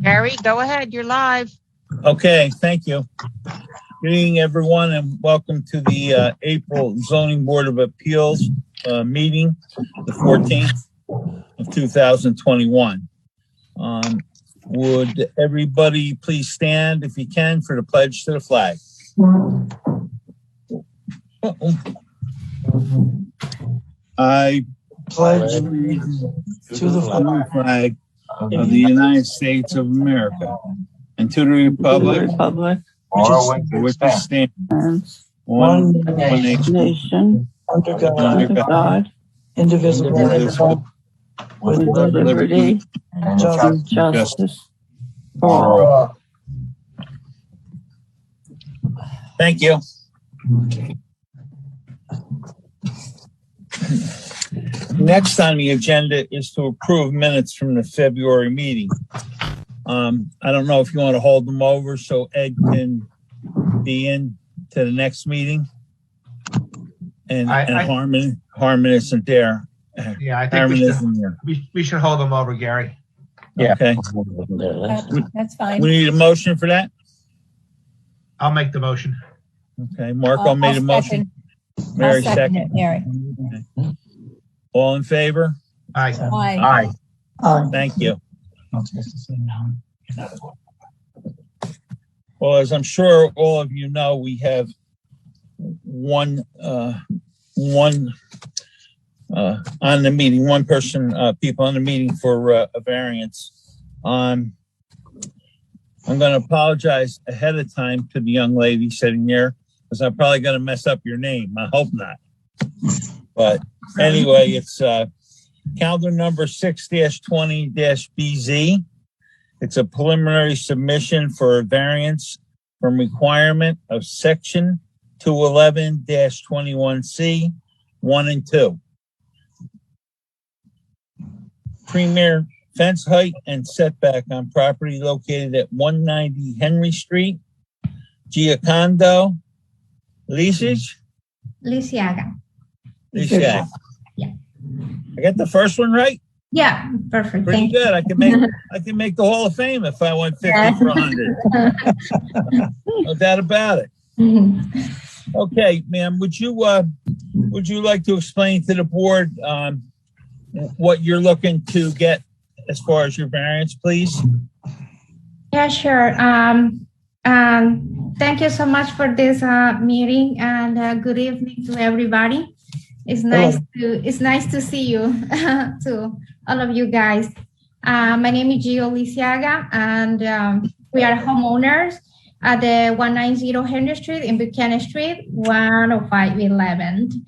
Gary, go ahead. You're live. Okay, thank you. Good evening, everyone, and welcome to the April Zoning Board of Appeals meeting, the 14th of 2021. Would everybody please stand, if you can, for the pledge to the flag? I pledge allegiance to the flag of the United States of America and to the republic for which it stands, one nation, under God, indivisible, with liberty and justice for all. Thank you. Next on the agenda is to approve minutes from the February meeting. I don't know if you want to hold them over so Ed can be in to the next meeting. And Harmon isn't there. Yeah, I think we should hold them over, Gary. Yeah. Okay. That's fine. We need a motion for that? I'll make the motion. Okay, Marco made a motion. Mary second. Mary. Okay. All in favor? Aye. Aye. Aye. Thank you. Well, as I'm sure all of you know, we have one on the meeting, one person, people on the meeting for a variance. I'm going to apologize ahead of time to the young lady sitting there because I'm probably going to mess up your name. I hope not. But anyway, it's calendar number 6-20-BZ. It's a preliminary submission for a variance from requirement of section 211-21C 1 and 2. Premier fence height and setback on property located at 190 Henry Street, Giacondo, Lisiaga. Yeah. I got the first one right? Yeah, perfect. Pretty Thank good. I can make the Hall of Fame if I went 50 for 100. No doubt about it. Okay, ma'am, would you like to explain to the board what you're looking to get as far as your variance, please? Yeah, sure. Thank you so much for this meeting, and good evening to everybody. It's nice to see you, to all of you guys. My name is Gio Lisiaga, and we are homeowners at the 190 Henry Street in Buchanan Street, 10511.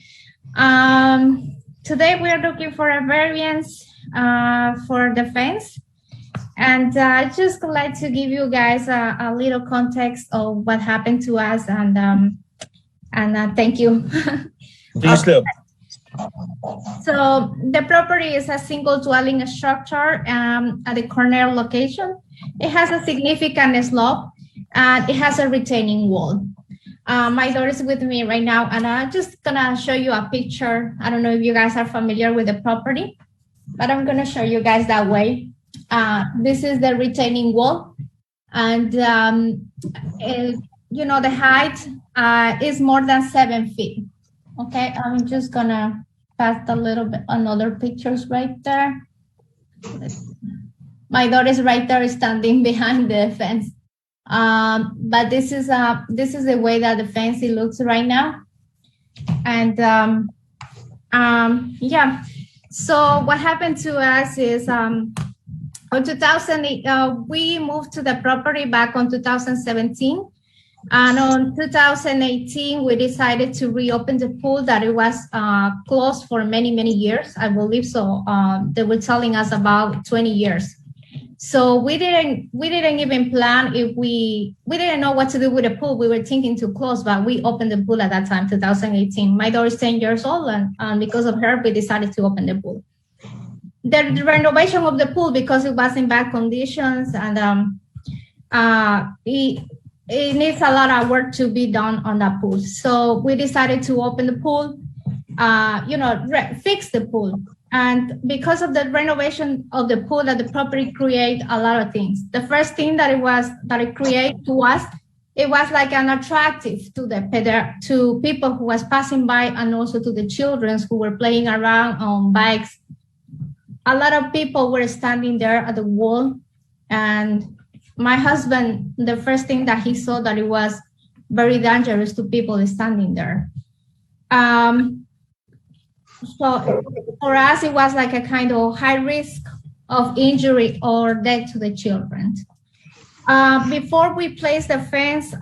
Today we are looking for a variance for the fence. And I just like to give you guys a little context of what happened to us, and thank you. Please do. So the property is a single dwelling structure at the corner location. It has a significant slope, and it has a retaining wall. My daughter is with me right now, and I'm just gonna show you a picture. I don't know if you guys are familiar with the property, but I'm gonna show you guys that way. This is the retaining wall, and you know, the height is more than 7 feet. Okay, I'm just gonna pass a little bit on other pictures right there. My daughter is right there standing behind the fence. But this is the way that the fence looks right now. And yeah, so what happened to us is in 2008, we moved to the property back on 2017. And on 2018, we decided to reopen the pool that it was closed for many, many years, I believe. So they were telling us about 20 years. So we didn't even plan if we didn't know what to do with the pool. We were thinking to close, but we opened the pool at that time, 2018. My daughter is 10 years old, and because of her, we decided to open the pool. The renovation of the pool, because it was in bad conditions, and it needs a lot of work to be done on that pool. So we decided to open the pool, fix the pool. And because of the renovation of the pool at the property create a lot of things. The first thing that it created to us, it was like an attractive to people who was passing by and also to the children who were playing around on bikes. A lot of people were standing there at the wall, and my husband, the first thing that he saw that it was very dangerous to people standing there. So for us, it was like a kind of high risk of injury or death to the children. Before we placed the fence,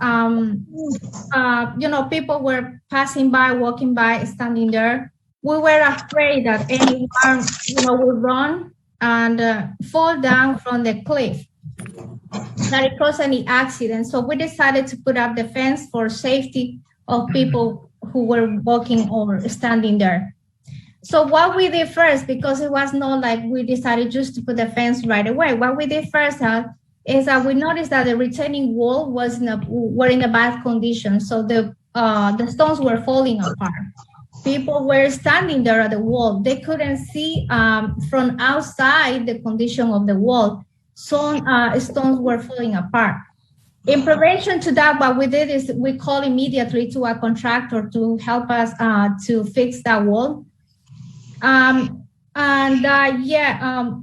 people were passing by, walking by, standing there. We were afraid that anyone, would run and fall down from the cliff, that it caused any accident. So we decided to put up the fence for safety of people who were walking or standing there. So what we did first, because it was not like we decided just to put the fence right away. What we did first is that we noticed that the retaining wall were in a bad condition. So the stones were falling apart. People were standing there at the wall. They couldn't see from outside the condition of the wall. Some stones were falling apart. In prevention to that, what we did is we called immediately to a contractor to help us to fix that wall.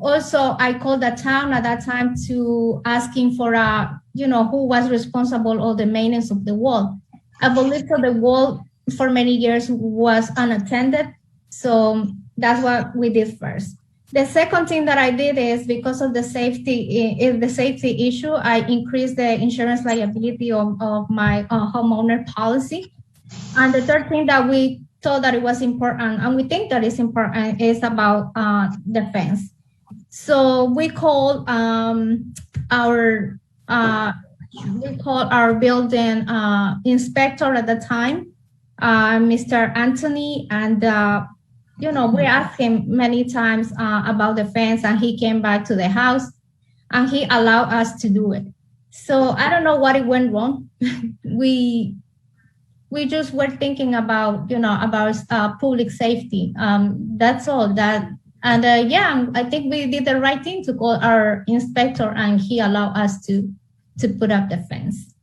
Also I called the town at that time to asking for who was responsible of the maintenance of the wall. I believe that the wall for many years was unattended. So that's what we did first. The second thing that I did is because of the safety issue, I increased the insurance liability of my homeowner policy. And the third thing that we thought that it was important, and we think that it's important, is about the fence. So we called our building inspector at the time, Mr. Anthony, and we asked him many times about the fence, and he came back to the house and he allowed us to do it. So I don't know what it went wrong. We just were thinking about, public safety. That's all that. And I think we did the right thing to call our inspector, and he allowed us to put up the fence.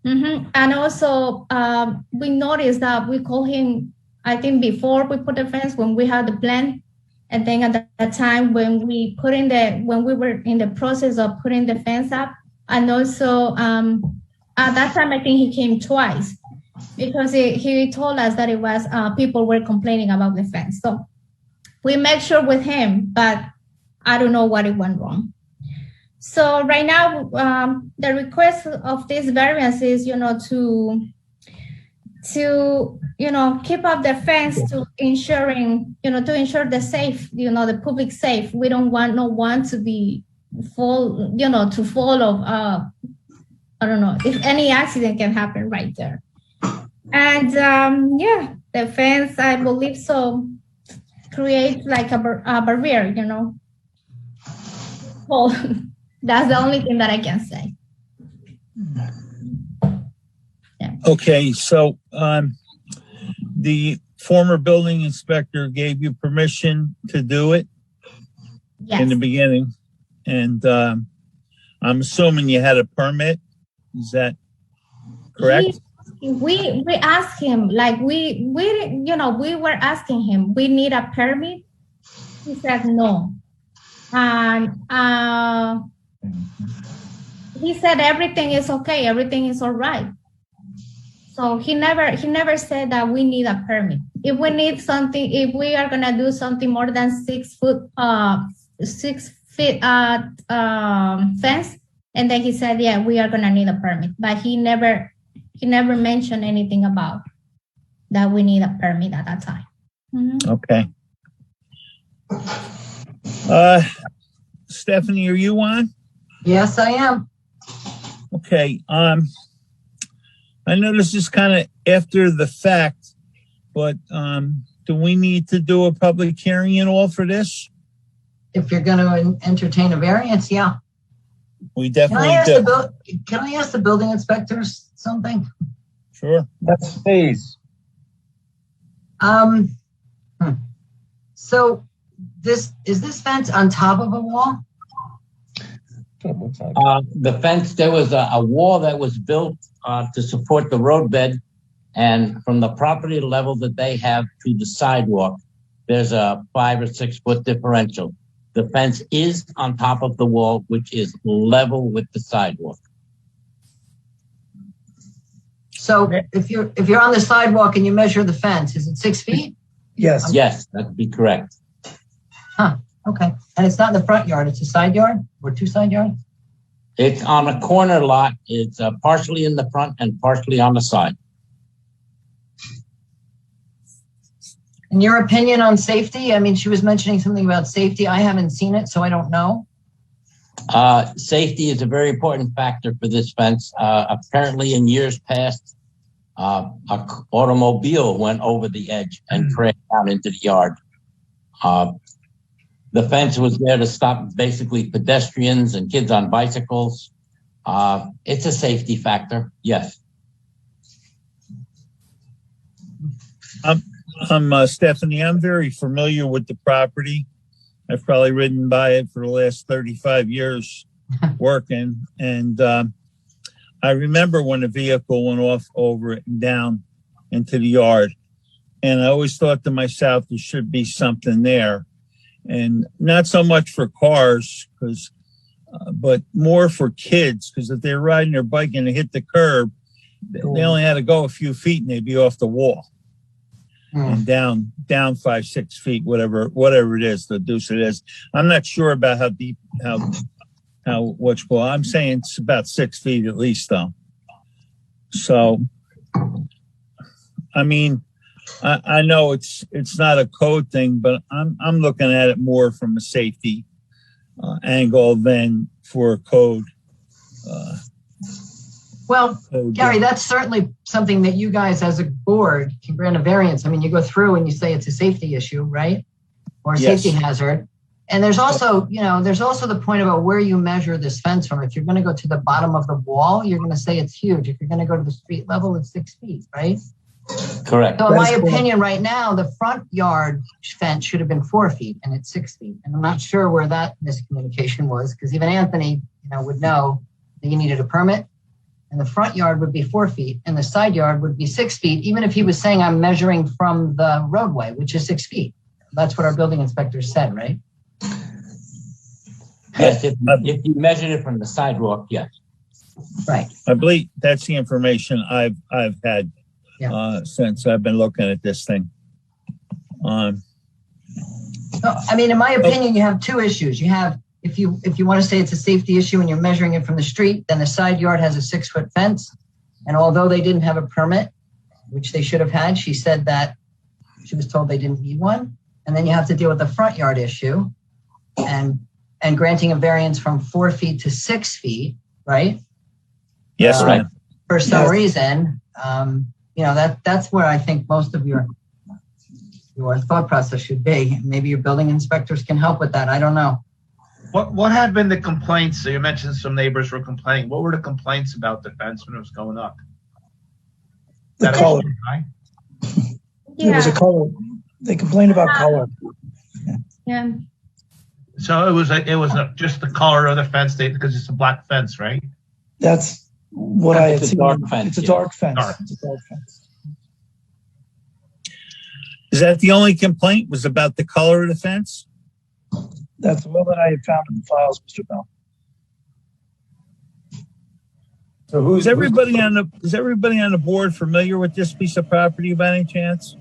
Mm-hmm. And also we noticed that we called him, I think before we put the fence, when we had the plan, and then at that time when we were in the process of putting the fence up, and also at that time I think he came twice, because he told us that it was people were complaining about the fence. So we made sure with him, but I don't know what it went wrong. So right now the request of this variance is, to keep up the fence, to ensure the safe, the public safe. We don't want no one to be fall of I don't know, if any accident can happen right there. And the fence, I believe so, creates like a barrier, Well, that's the only thing that I can say. Yeah. Okay, so the former building inspector gave you permission to do it? Yes. In the beginning, and I'm assuming you had a permit. Is that correct? We asked him, like we were asking him, we need a permit. He said no, and he said everything is okay, everything is all right. So he never said that we need a permit. If we need something, if we are gonna do something more than 6 feet fence, and then he said, yeah, we are gonna need a permit. But he never mentioned anything about that we need a permit at that time. Mm-hmm. Okay. Stephanie, are you on? Yes, I am. Okay. I know this is kind of after the fact, but do we need to do a public hearing and all for this? If you're going to entertain a variance, yeah. We definitely do. Can I ask the building inspectors something? Sure. Yes, please. So is this fence on top of a wall? The fence, there was a wall that was built to support the roadbed, and from the property level that they have to the sidewalk, there's a 5 or 6 foot differential. The fence is on top of the wall, which is level with the sidewalk. So if you're on the sidewalk and you measure the fence, is it 6 feet? Yes. Yes, that'd be correct. Huh, okay. And it's not in the front yard, it's a side yard or 2 side yards? It's on a corner lot. It's partially in the front and partially on the side. In your opinion on safety? I mean, she was mentioning something about safety. I haven't seen it, so I don't know. Safety is a very important factor for this fence. Apparently in years past, an automobile went over the edge and crashed down into the yard. The fence was there to stop basically pedestrians and kids on bicycles. It's a safety factor, yes. I'm Stephanie. I'm very familiar with the property. I've probably ridden by it for the last 35 years working. And I remember when a vehicle went off over it and down into the yard. And I always thought to myself, there should be something there. And not so much for cars, but more for kids. Because if they're riding their bike and they hit the curb, they only had to go a few feet and they'd be off the wall. And down 5, 6 feet, whatever it is, the deuce it is. I'm not sure about how deep, what's going on. I'm saying it's about 6 feet at least, though. So, I mean, I know it's not a code thing, but I'm looking at it more from a safety angle than for a code. Well, Gary, that's certainly something that you guys as a board can grant a variance. I mean, you go through and you say it's a safety issue, right? Or a safety hazard. And there's also, there's also the point about where you measure this fence from. If you're going to go to the bottom of the wall, you're going to say it's huge. If you're going to go to the street level, it's 6 feet, right? Correct. So in my opinion, right now, the front yard fence should have been 4 feet and it's 6 feet. And I'm not sure where that miscommunication was, because even Anthony, would know that you needed a permit. And the front yard would be 4 feet and the side yard would be 6 feet, even if he was saying I'm measuring from the roadway, which is 6 feet. That's what our building inspector said, right? Yes, if you measured it from the sidewalk, yes. Right. I believe that's the information I've had since I've been looking at this thing. So, I mean, in my opinion, you have 2 issues. You have, if you want to say it's a safety issue and you're measuring it from the street, then the side yard has a 6 foot fence. And although they didn't have a permit, which they should have had, she said that she was told they didn't need one. And then you have to deal with the front yard issue and granting a variance from 4 feet to 6 feet, right? Yes, right. For some reason, that's where I think most of your thought process should be. Maybe your building inspectors can help with that. I don't know. What have been the complaints? So you mentioned some neighbors were complaining. What were the complaints about the fence when it was going up? The color. It was a color. They complained about color. Yeah. So it was just the color of the fence because it's a black fence, right? That's what I had It's a seen. dark fence, It's a yeah. dark fence. Dark. It's a dark fence. Is that the only complaint was about the color of the fence? That's all that I had found in the files, Mr. Bell. So is everybody on the board familiar with this piece of property by any chance?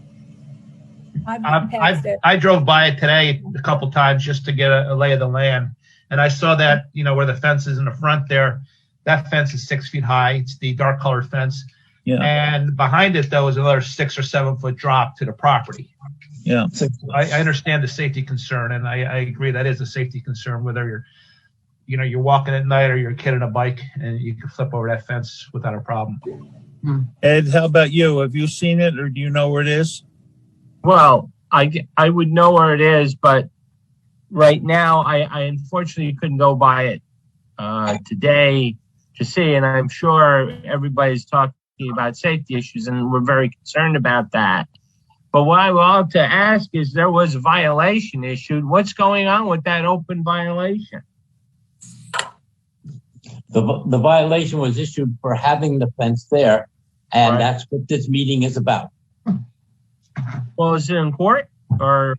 I drove by it today a couple times just to get a lay of the land, and I saw that where the fence is in the front there. That fence is 6 feet high. It's the dark colored fence, and behind it though is another 6 or 7 foot drop to the property. Yeah, I understand the safety concern, and I agree that is a safety concern. Whether you're walking at night or you're a kid on a bike, and you can flip over that fence without a problem. Ed, how about you? Have you seen it, or do you know where it is? Well, I would know where it is, but right now I unfortunately couldn't go by it today to see, and I'm sure everybody's talking about safety issues, and we're very concerned about that. But what I want to ask is, there was a violation issued. What's going on with that open violation? The violation was issued for having the fence there, and Right. that's what this meeting is about. Well, is it in court or?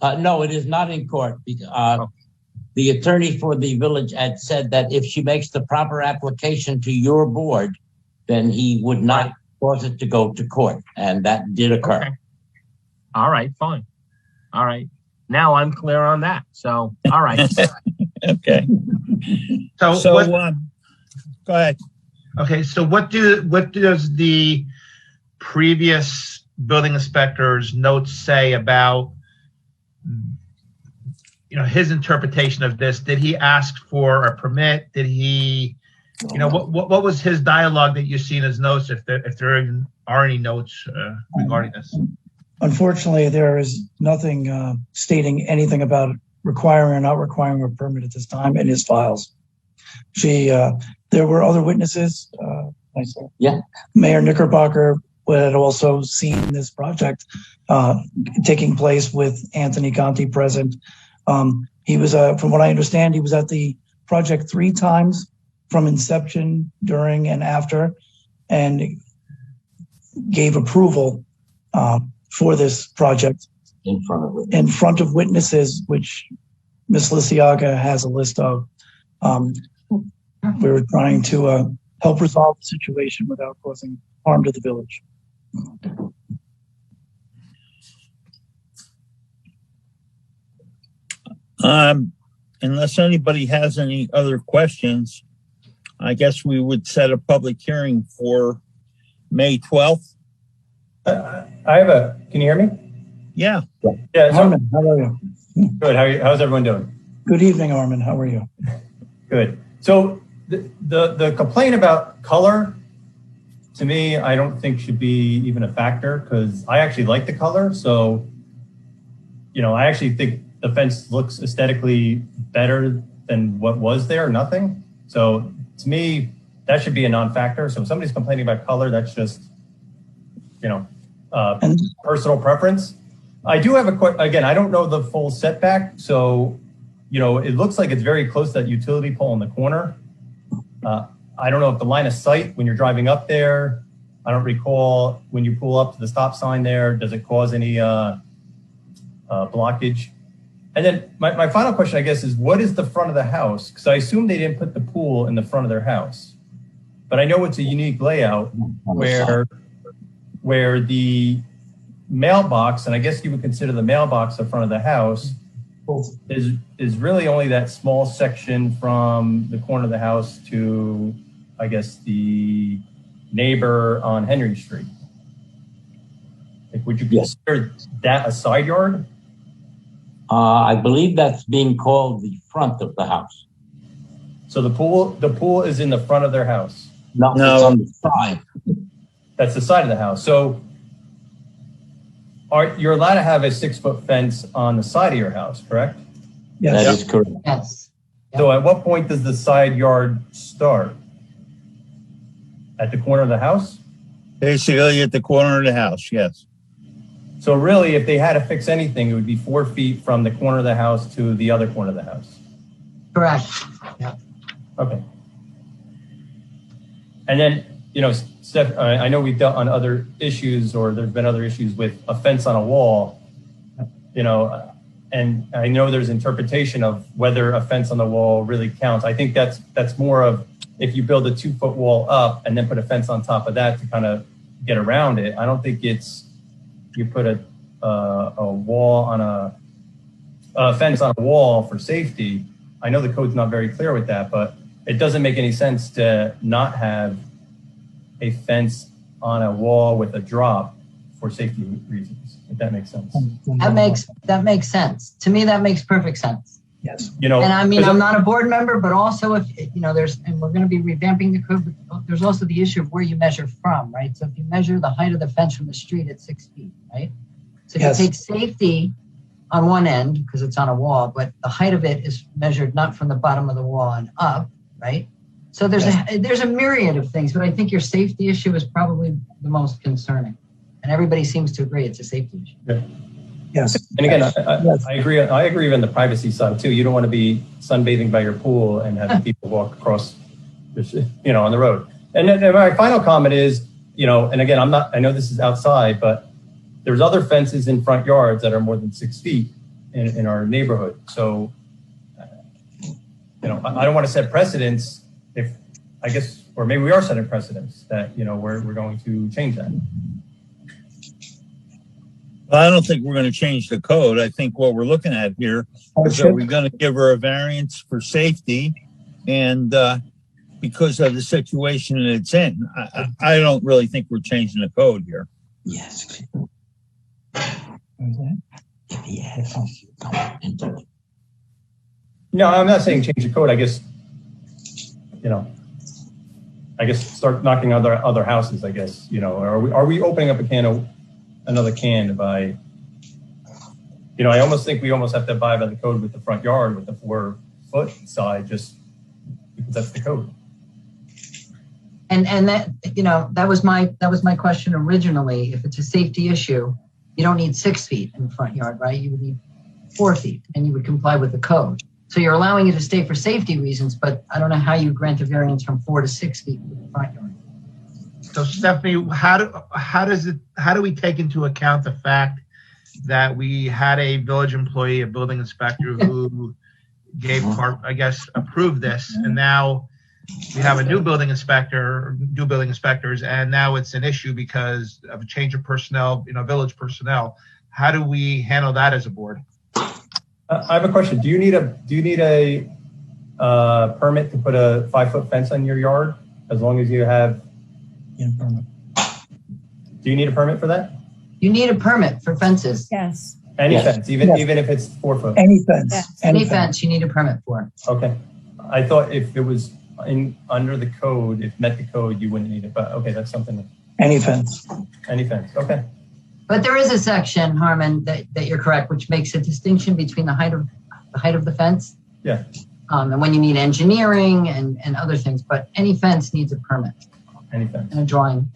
No, it is not in court. The attorney for the village had said that if she makes the proper application to your board, then he would not cause it to go to court, and that did occur. Okay. All right, fine. All right. Now I'm clear on that. So, all right. Okay. So, So, what, go ahead. okay, so what does the previous building inspector's notes say about, his interpretation of this? Did he ask for a permit? Did he, what was his dialogue that you see in his notes, if there even are any notes regarding this? Unfortunately, there is nothing stating anything about requiring or not requiring a permit at this time in his files. There were other witnesses. Mayor Knickerbocker had also seen this project taking place with Anthony Conti present. He was, from what I understand, he was at the project 3 times from inception, during, and after, and gave approval for this project In front of witnesses, which Ms. Lisiaga has a list of. We were trying to help resolve the situation without causing harm to the village. Unless anybody has any other questions, I guess we would set a public hearing for May 12th. Can you hear me? Yeah. Yeah. So, Armin, how are you? good. How's everyone doing? Good evening, Armin. How are you? Good. So the complaint about color, to me, I don't think should be even a factor, because I actually like the color. So, I actually think the fence looks aesthetically better than what was there, nothing. So to me, that should be a non-factor. So if somebody's complaining about color, that's just, personal preference. I do have again, I don't know the full setback. So, it looks like it's very close to that utility pole in the corner. I don't know if the line of sight when you're driving up there, I don't recall when you pull up to the stop sign there, does it cause any blockage? And then my final question, I guess, is what is the front of the house? Because I assume they didn't put the pool in the front of their house. But I know it's a unique layout where the mailbox, and I guess you would consider the mailbox the front of the house, is really only that small section from the corner of the house to, I guess, the neighbor on Henry Street. Like, would you consider that a side yard? I believe that's being called the front of the house. So the pool is in the front of their house? No, it's on the side. That's the side of the house. So you're allowed to have a 6-foot fence on the side of your house, correct? Yes. That is correct. Yes. So at what point does the side yard start? At the corner of the house? Basically at the corner of the house, yes. So really, if they had to fix anything, it would be 4 feet from the corner of the house to the other corner of the house. Correct. Yeah. Okay. And then, Steph, I know we've dealt on other issues, or there's been other issues with a fence on a wall, and I know there's interpretation of whether a fence on the wall really counts. I think that's more of if you build a 2-foot wall up and then put a fence on top of that to kind of get around it. I don't think it's, you put a wall on a fence on a wall for safety. I know the code's not very clear with that, but it doesn't make any sense to not have a fence on a wall with a drop for safety reasons, if that makes sense. That makes sense. To me, that makes perfect sense. Yes. And I mean, I'm not a board member, but also if, and we're going to be revamping the code, but there's also the issue of where you measure from, right? So if you measure the height of the fence from the street at 6 feet, right? So if you take safety on one end, because it's on a wall, but the height of it is measured not from the bottom of the wall and up, right? So there's a myriad of things, but I think your safety issue is probably the most concerning. And everybody seems to agree it's a safety issue. Yeah. Yes. And again, Yes. I agree. I agree on the privacy side too. You don't want to be sunbathing by your pool and have people walk across, on the road. And then my final comment is, and again, I know this is outside, but there's other fences in front yards that are more than 6 feet in our neighborhood. So, I don't want to set precedents or maybe we are setting precedents that, we're going to change that. Well, I don't think we're going to change the code. I think what we're looking at here is that we're going to give her a variance for safety, and because of the situation that it's in, I don't really think we're changing the code here. Yes. No, I'm not saying change the code. I guess start knocking other houses. I guess are we opening up another can by? I almost think we almost have to abide by the code with the front yard with the 4-foot side, just because that's the code. And that that was my question originally. If it's a safety issue, you don't need 6 feet in the front yard, right? You would need 4 feet, and you would comply with the code. So you're allowing it to stay for safety reasons, but I don't know how you grant a variance from 4 to 6 feet in the front yard. So Stephanie, how do we take into account the fact that we had a village employee, a building inspector who approved this, and now we have a new building inspectors, and now it's an issue because of a change of personnel, village personnel. How do we handle that as a board? I have a question. Do you need a permit to put a 5-foot fence on your yard as long as you have? Yeah, permit. Do you need a permit for that? You need a permit for fences. Yes. Any Yes. fence, even if it's 4 foot. Any fence. Yes. Any fence you need a permit for. Okay. I thought if it was under the code, if met the code, you wouldn't need it. But okay, that's something. Any fence. Any fence. Okay. But there is a section, Harmon, that you're correct, which makes a distinction between the height of the fence. Yeah. And when you need engineering and other things, but any fence needs a permit Any fence. and a drawing.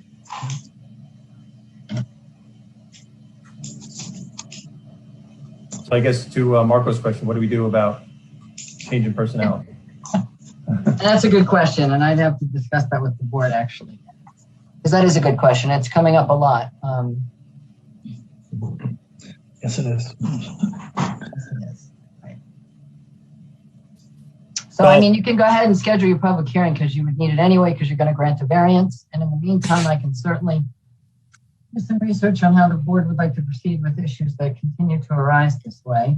So I guess to Marco's question, what do we do about changing personality? And that's a good question, and I'd have to discuss that with the board actually, because that is a good question. It's coming up a lot. Yes, it is. Right. So, I mean, you can go ahead and schedule your public hearing because you would need it anyway because you're going to grant a variance. And in the meantime, I can certainly do some research on how the board would like to proceed with issues that continue to arise this way.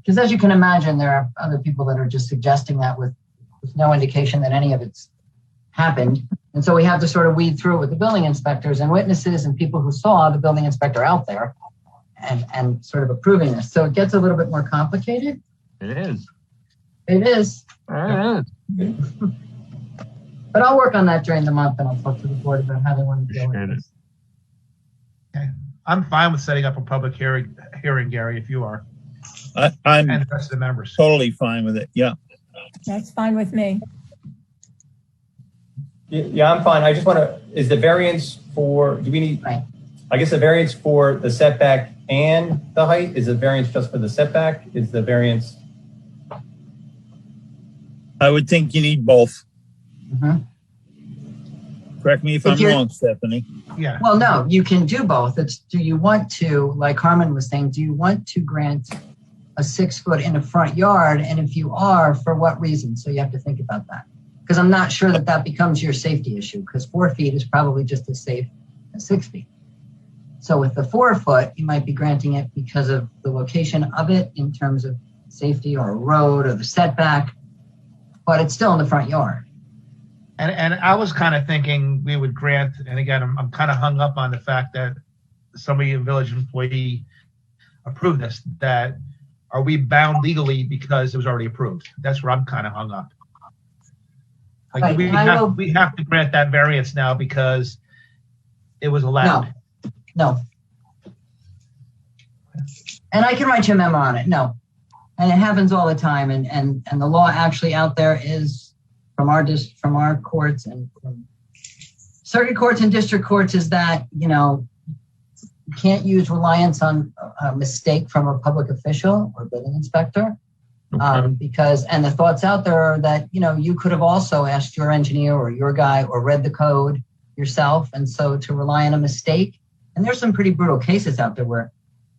Because as you can imagine, there are other people that are just suggesting that with no indication that any of it's happened. And so we have to sort of weed through it with the building inspectors and witnesses and people who saw the building inspector out there and sort of approving this. So it gets a little bit more complicated. It is. It is. It is. But I'll work on that during the month and I'll talk to the board about how they want to deal with this. Okay. I'm fine with setting up a public hearing, Gary, if you are, I'm and the rest of the members. totally fine with it. Yeah. That's fine with me. Yeah, I'm fine. I just want to, is the variance for, do we need, Right. I guess the variance for the setback and the height? Is the variance just for the setback? Is the variance? I would think you need both. Mhm. Correct me if If I'm you're- wrong, Stephanie. Yeah. Well, no, you can do both. It's, do you want to, like Harmon was saying, do you want to grant a 6 foot in a front yard? And if you are, for what reason? So you have to think about that. Because I'm not sure that that becomes your safety issue because 4 feet is probably just as safe as 6 feet. So with the 4 foot, you might be granting it because of the location of it in terms of safety or a road or the setback, but it's still in the front yard. And I was kind of thinking we would grant, and again, I'm kind of hung up on the fact that somebody, a village employee, approved this. That are we bound legally because it was already approved? That's where I'm kind of hung up. Like Right, we have to grant that variance now because it was allowed. No. And I can write you a memo on it. No. And it happens all the time. And the law actually out there is from our courts and from circuit courts and district courts is that, you can't use reliance on a mistake from a public official or building inspector. Because the thoughts out there are that, you could have also asked your engineer or your guy or read the code yourself. And so to rely on a mistake, and there's some pretty brutal cases out there where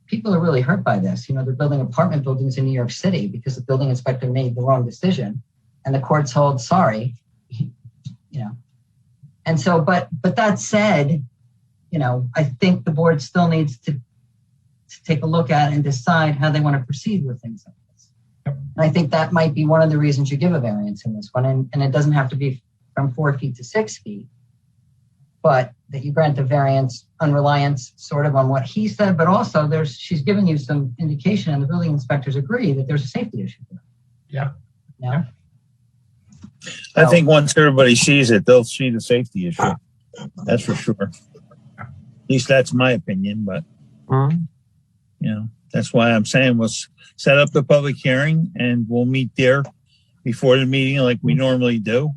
people are really hurt by this. They're building apartment buildings in New York City because the building inspector made the wrong decision and the courts hold sorry, And so, but that said, I think the board still needs to take a look at and decide how they want to proceed with things like this. Yep. And I think that might be one of the reasons you give a variance in this one. And it doesn't have to be from 4 feet to 6 feet, but that you grant the variance on reliance sort of on what he said, but also she's given you some indication and the building inspectors agree that there's a safety issue there. Yeah. Yeah. I think once everybody sees it, they'll see the safety issue. That's for sure. At least that's my opinion, but that's why I'm saying we'll set up the public hearing and we'll meet there before the meeting like we normally do,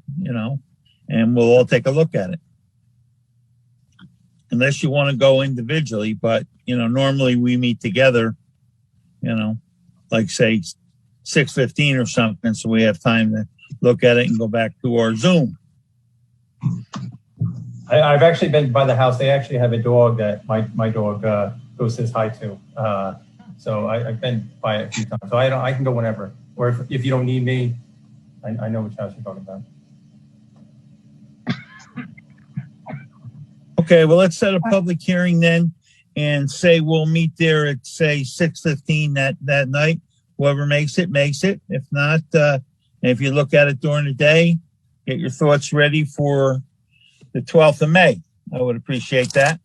and we'll all take a look at it. Unless you want to go individually, but normally we meet together, like say 6:15 or something, so we have time to look at it and go back to our Zoom. I've actually been by the house. They actually have a dog that my dog goes says hi to. So I've been by it a few times. So I can go whenever. Or if you don't need me, I know which house you're talking about. Okay, well, let's set a public hearing then and say we'll meet there at say 6:15 that night. Whoever makes it, makes it. If not, if you look at it during the day, get your thoughts ready for the 12th of May. I would appreciate that.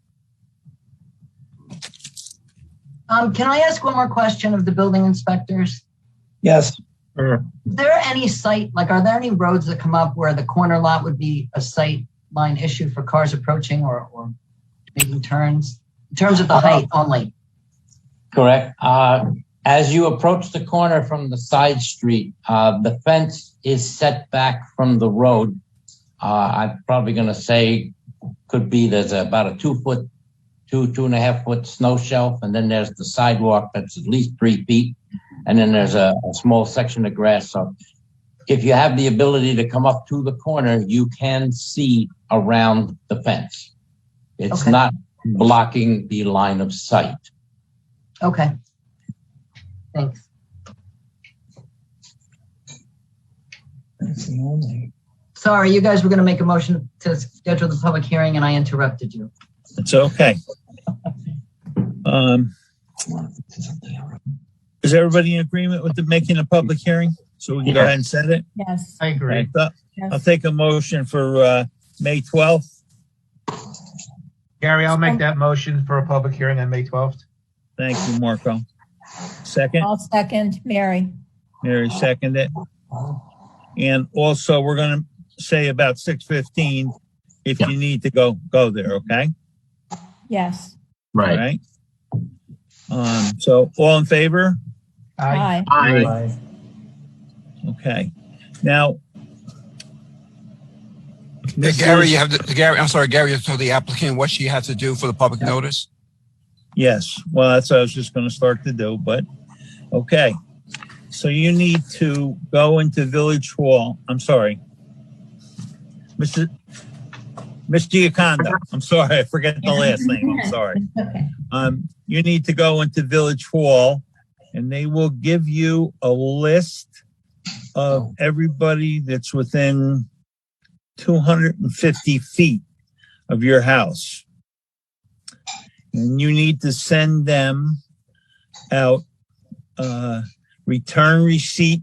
Can I ask one more question of the building inspectors? Yes. Is there any are there any roads that come up where the corner lot would be a sight line issue for cars approaching or making turns in terms of the height only? Correct. As you approach the corner from the side street, the fence is set back from the road. I'm probably going to say could be there's about a 2.5 foot snow shelf, and then there's the sidewalk that's at least 3 feet, and then there's a small section of grass. So if you have the ability to come up to the corner, you can see around the fence. It's not blocking the line of sight. Okay. Thanks. Sorry, you guys were going to make a motion to schedule the public hearing and I interrupted you. It's okay. Is everybody in agreement with making a public hearing? So we can go ahead and set it? Yes. I agree. I'll take a motion for May 12th. Gary, I'll make that motion for a public hearing on May 12th. Thank you, Marco. Second? I'll second. Mary. Mary seconded it. And also, we're going to say about 6:15 if you need to go there, okay? Yes. Right. All right. So all in favor? Aye. Aye. Okay. Now, Gary, I'm sorry, Gary, you told the applicant what she has to do for the public notice? yes. Well, that's what I was just going to start to do, but okay. So you need to go into Village Hall. I'm sorry. Miss Giacondo. I'm sorry. I forget the last name. I'm sorry. Okay. You need to go into Village Hall and they will give you a list of everybody that's within 250 feet of your house. And you need to send them out return receipt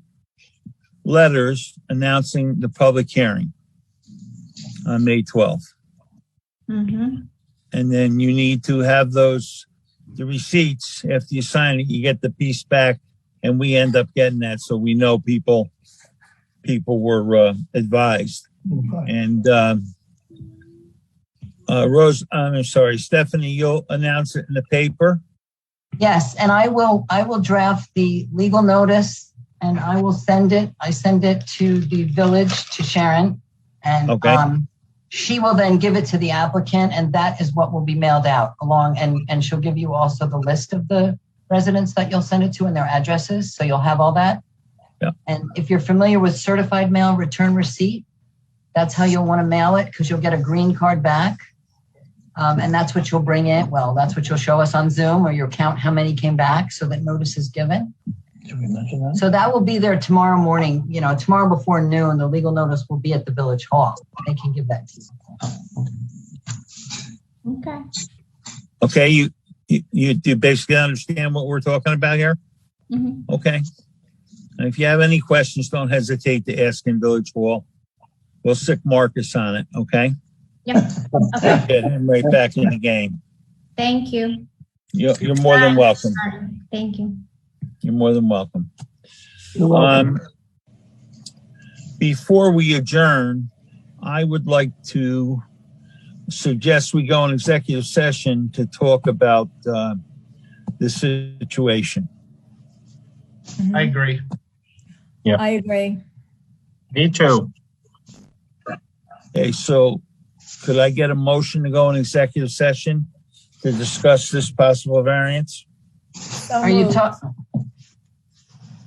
letters announcing the public hearing on May 12th. Mm-hmm. And then you need to have the receipts. After you sign it, you get the piece back and we end up getting that. So we know people were advised. And Stephanie, you'll announce it in the paper. Yes, and I will draft the legal notice and I will send it. I send it to the village, to Sharon, and She will then give it to the applicant, and that is what will be mailed out along. And she'll give you also the list of the residents that you'll send it to and their addresses. So you'll have all that. Yeah. And if you're familiar with certified mail return receipt, that's how you'll want to mail it, because you'll get a green card back. And that's what you'll bring in. Well, that's what you'll show us on Zoom, or you'll count how many came back so that notice is given. Should we mention that? So that will be there tomorrow morning, tomorrow before noon. The legal notice will be at the village hall. They can give that to you. Okay. Okay, you basically understand what we're talking about here? Mhm. Okay. And if you have any questions, don't hesitate to ask in Village Hall. We'll stick Marcus on it, okay? Yep. Okay. Get him right back in the game. Thank you. You're more than welcome. Thank you. You're more than welcome. You're welcome. Before we adjourn, I would like to suggest we go in executive session to talk about the situation. I agree. I agree. Me too. Okay, so could I get a motion to go in executive session to discuss this possible variance? So Are you moved.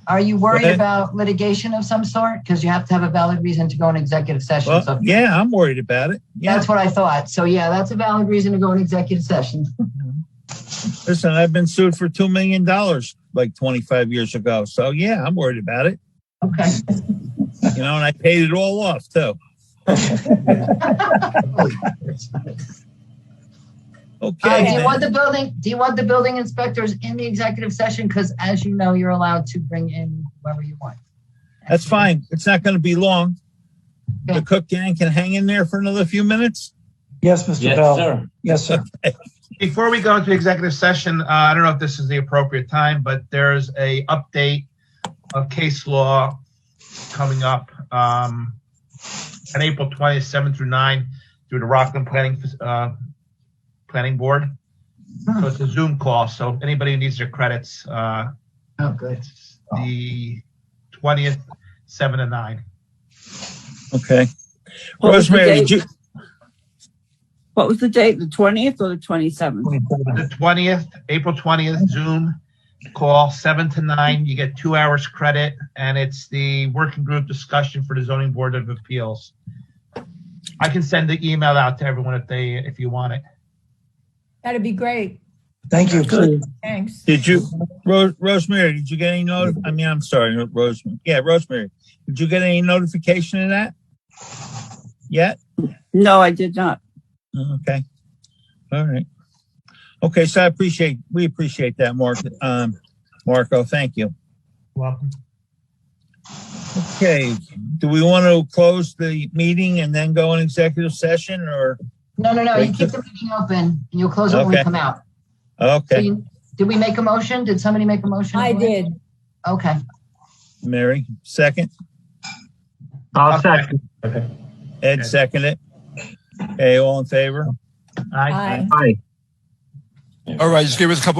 Are you worried Go ahead. about litigation of some sort? Because you have to have a valid reason to go in executive session. Well, So yeah, I'm worried about it. Yeah, that's what I thought. So yeah, that's a valid reason to go in executive session. listen, I've been sued for $2 million like 25 years ago. So yeah, I'm worried about it. Okay. And I paid it all off too. Okay. Do you then. want the building inspectors in the executive session? Because as you know, you're allowed to bring in whoever you want. That's fine. It's not going to be long. Okay. The cook gang can hang in there for another few minutes. Yes, Mr. Yes, Bell. sir. Yes, sir. Before we go into executive session, I don't know if this is the appropriate time, but there's a update of case law coming up on April 20th, 7 through 9, through the Rockland Planning Board. So it's a Zoom call. So if anybody who needs their credits, Oh, good. it's the 20th, 7 to 9. Okay. What was the Rosemary, date? What was the date? The 20th or the 27th? The 20th, April 20th, Zoom call, 7 to 9. You get 2 hours credit, and it's the working group discussion for the Zoning Board of Appeals. I can send the email out to everyone if you want it. That'd be great. Thank you. Please. Thanks. did you, Rosemary, did you get any I'm sorry, Rosemary. Yeah, Rosemary, did you get any notification of that yet? No, I did not. Okay. All right. Okay. So we appreciate that, Marco. Thank you. Welcome. Okay. Do we want to close the meeting and then go in executive session or? No. You keep the meeting open and you'll close it when we Okay. come out. Okay. So did we make a motion? Did somebody make a motion? I did. Okay. Mary, second. I'll second. Okay. Ed, second it. Okay. All in favor? Aye. Aye. Aye. All right, just give us a couple